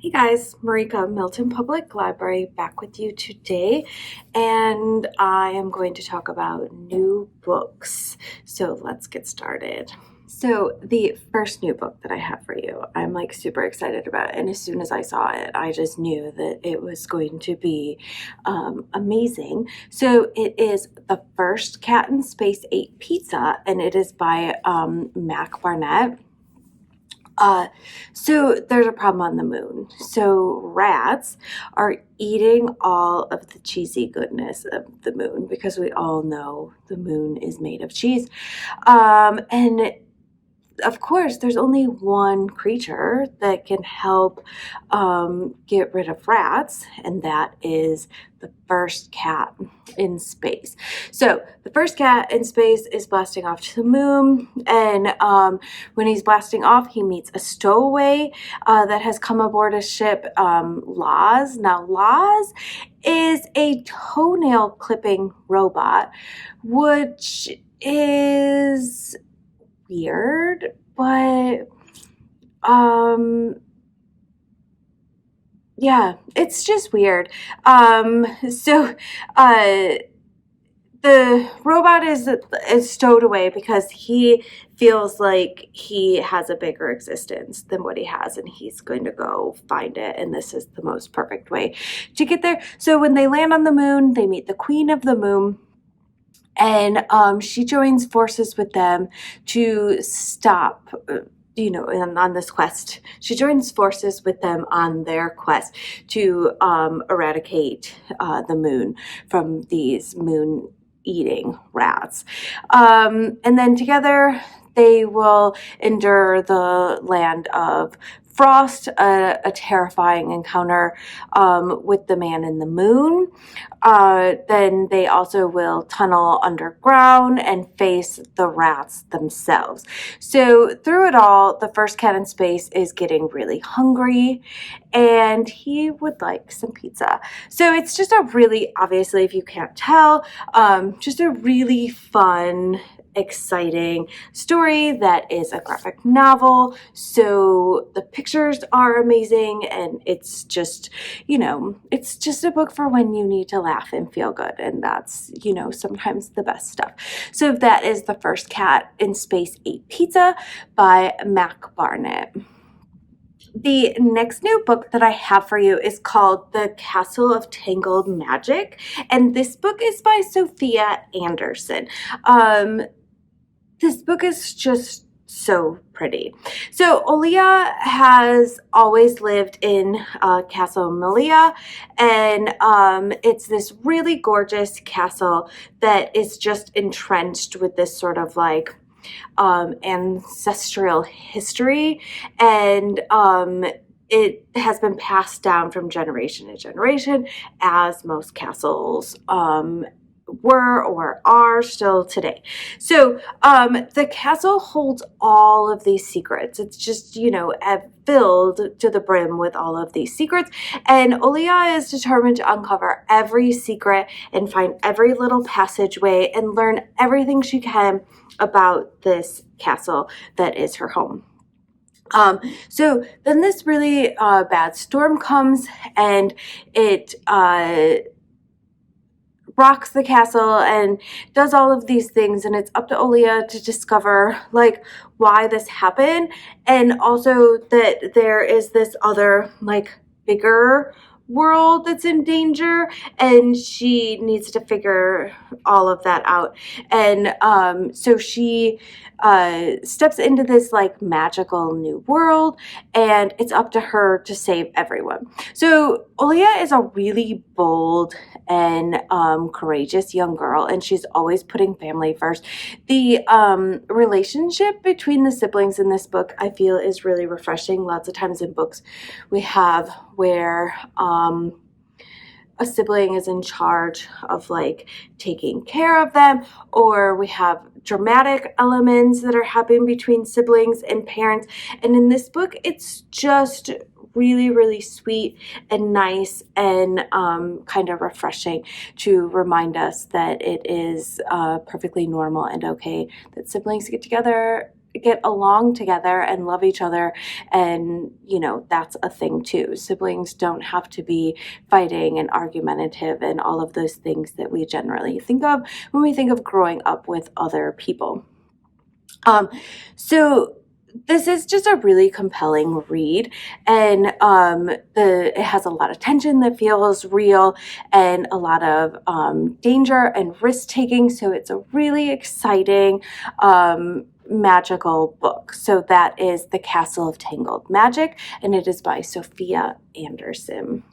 Hey guys, Marijka, Milton Public Library, back with you today, and I am going to talk about new books. So let's get started. So the first new book that I have for you, I'm like super excited about, and as soon as I saw it, I just knew that it was going to be amazing. So it is The First Cat in Space Ate Pizza, and it is by Mac Barnett. So there's a problem on the moon. So rats are eating all of the cheesy goodness of the moon because we all know the moon is made of cheese. And of course, there's only one creature that can help get rid of rats, and that is the first cat in space. So the first cat in space is blasting off to the moon, and when he's blasting off, he meets a stowaway that has come aboard a ship, Laz. Now, Laz is a toenail clipping robot, which is weird, but yeah, it's just weird. So the robot is stowed away because he feels like he has a bigger existence than what he has, and he's going to go find it, and this is the most perfect way to get there. So when they land on the moon, they meet the Queen of the Moon, and she joins forces with them to stop on this quest. She joins forces with them on their quest to eradicate the moon from these moon eating rats, and then together they will endure the land of Frost, a terrifying encounter with the man in the moon. Then they also will tunnel underground and face the rats themselves. So through it all, the first cat in space is getting really hungry, and he would like some pizza. So it's just a really, obviously, if you can't tell, just a really fun, exciting story that is a graphic novel. So the pictures are amazing, and it's just, it's just a book for when you need to laugh and feel good, and that's, sometimes the best stuff. So that is The First Cat in Space Ate Pizza by Mac Barnett. The next new book that I have for you is called The Castle of Tangled Magic, and this book is by Sophia Anderson. This book is just so pretty. So Olia has always lived in Castle Melia, and it's this really gorgeous castle that is just entrenched with this sort of like ancestral history, and it has been passed down from generation to generation, as most castles were or are still today. So the castle holds all of these secrets. It's just, filled to the brim with all of these secrets. And Olia is determined to uncover every secret and find every little passageway and learn everything she can about this castle that is her home. So then this really bad storm comes, and it rocks the castle and does all of these things, and it's up to Olia to discover like why this happened, and also that there is this other like bigger world that's in danger, and she needs to figure all of that out. And so she steps into this like magical new world, and it's up to her to save everyone. So Olia is a really bold and courageous young girl, and she's always putting family first. The relationship between the siblings in this book, I feel, is really refreshing. Lots of times in books we have where a sibling is in charge of like taking care of them, or we have dramatic elements that are happening between siblings and parents. And in this book, it's just really, really sweet and nice, and kind of refreshing to remind us that it is perfectly normal and okay that siblings get together get along together and love each other. And, that's a thing too. Siblings don't have to be fighting and argumentative and all of those things that we generally think of when we think of growing up with other people. So this is just a really compelling read, and it has a lot of tension that feels real and a lot of danger and risk taking. So it's a really exciting magical book. So that is The Castle of Tangled Magic, and it is by Sophia Anderson.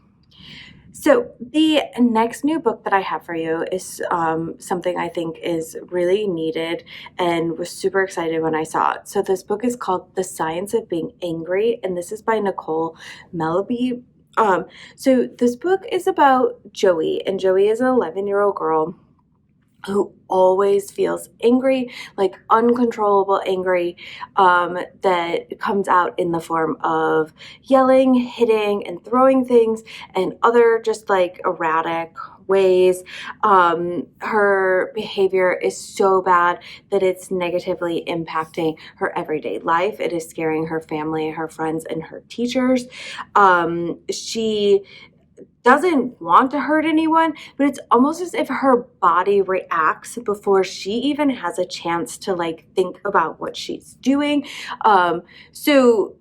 So the next new book that I have for you is something I think is really needed and was super excited when I saw it. So this book is called The Science of Being Angry, and this is by Nicole Melleby. So this book is about Joey, and Joey is an 11-year-old girl who always feels angry, like uncontrollable angry, that comes out in the form of yelling, hitting, and throwing things, and other just like erratic ways. Her behavior is so bad that it's negatively impacting her everyday life. It is scaring her family, her friends, and her teachers. She doesn't want to hurt anyone, but it's almost as if her body reacts before she even has a chance to think about what she's doing. So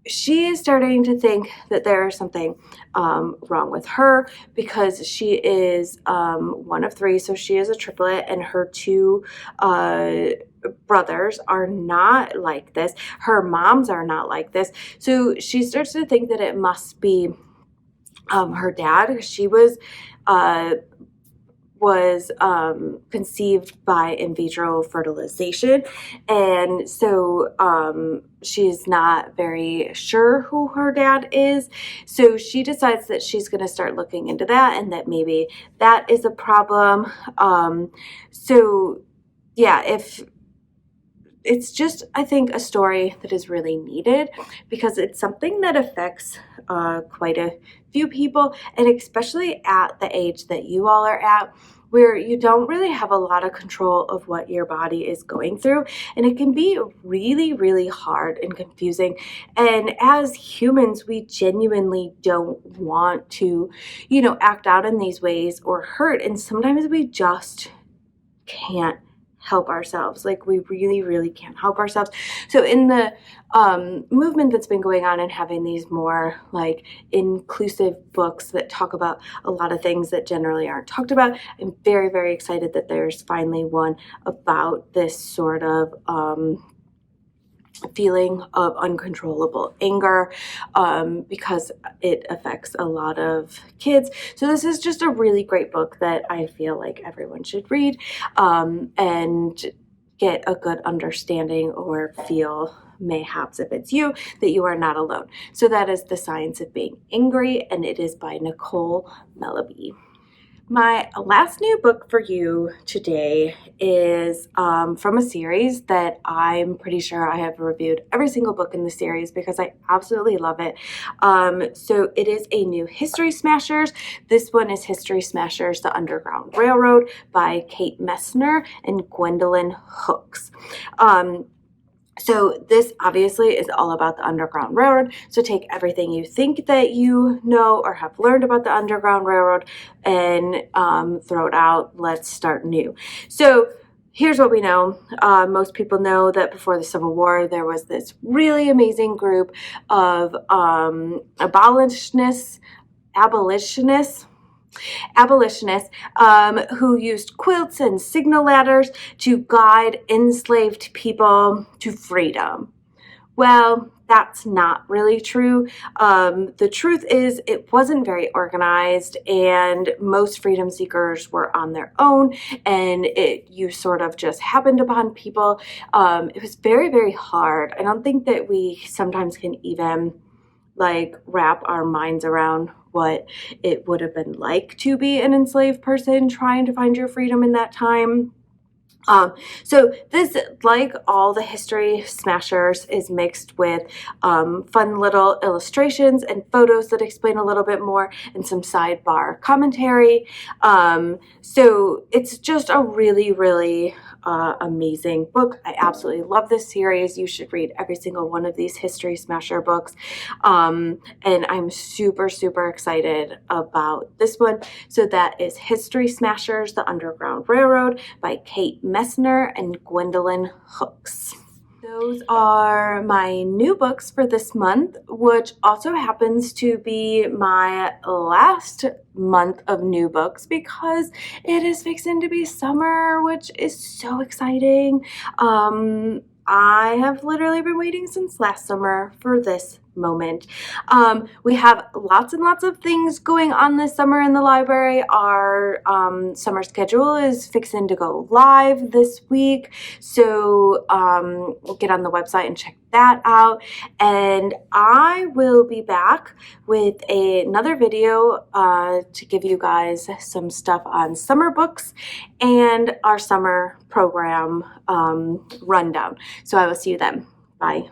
she is starting to think that there is something wrong with her, because she is one of three, so she is a triplet, and her two brothers are not like this. Her moms are not like this. So she starts to think that it must be her dad. She was conceived by in vitro fertilization, and so she's not very sure who her dad is. So she decides that she's going to start looking into that, and that maybe that is a problem. So yeah, if it's just, I think, a story that is really needed, because it's something that affects quite a few people, and especially at the age that you all are at, where you don't really have a lot of control of what your body is going through. And it can be really, really hard and confusing. And as humans, we genuinely don't want to, act out in these ways or hurt. And sometimes we just can't help ourselves. We really, really can't help ourselves. So in the movement that's been going on and having these more inclusive books that talk about a lot of things that generally aren't talked about, I'm very, very excited that there's finally one about this sort of feeling of uncontrollable anger, because it affects a lot of kids. So this is just a really great book that I feel like everyone should read, and get a good understanding, or feel, mayhaps if it's you, that you are not alone. So that is The Science of Being Angry, and it is by Nicole Melleby. My last new book for you today is from a series that I'm pretty sure I have reviewed every single book in the series, because I absolutely love it. So it is a new History Smashers. This one is History Smashers, The Underground Railroad by Kate Messner and Gwendolyn Hooks. So this obviously is all about the Underground Railroad. So take everything you think that you know or have learned about the Underground Railroad and throw it out. Let's start new. So here's what we know. Most people know that before the Civil War, there was this really amazing group of abolitionists who used quilts and signal ladders to guide enslaved people to freedom. Well, that's not really true. The truth is, it wasn't very organized, and most freedom seekers were on their own, and you sort of just happened upon people. It was very, very hard. I don't think that we sometimes can even wrap our minds around what it would have been like to be an enslaved person trying to find your freedom in that time. So this, like all the History Smashers, is mixed with fun little illustrations and photos that explain a little bit more and some sidebar commentary. So it's just a really, really amazing book. I absolutely love this series. You should read every single one of these History Smasher books. And I'm super, super excited about this one. So that is History Smashers, The Underground Railroad by Kate Messner and Gwendolyn Hooks. Those are my new books for this month, which also happens to be my last month of new books because it is fixing to be summer, which is so exciting. I have literally been waiting since last summer for this moment. We have lots and lots of things going on this summer in the library. Our summer schedule is fixing to go live this week, so get on the website and check that out. And I will be back with another video to give you guys some stuff on summer books and our summer program rundown. So I will see you then. Bye.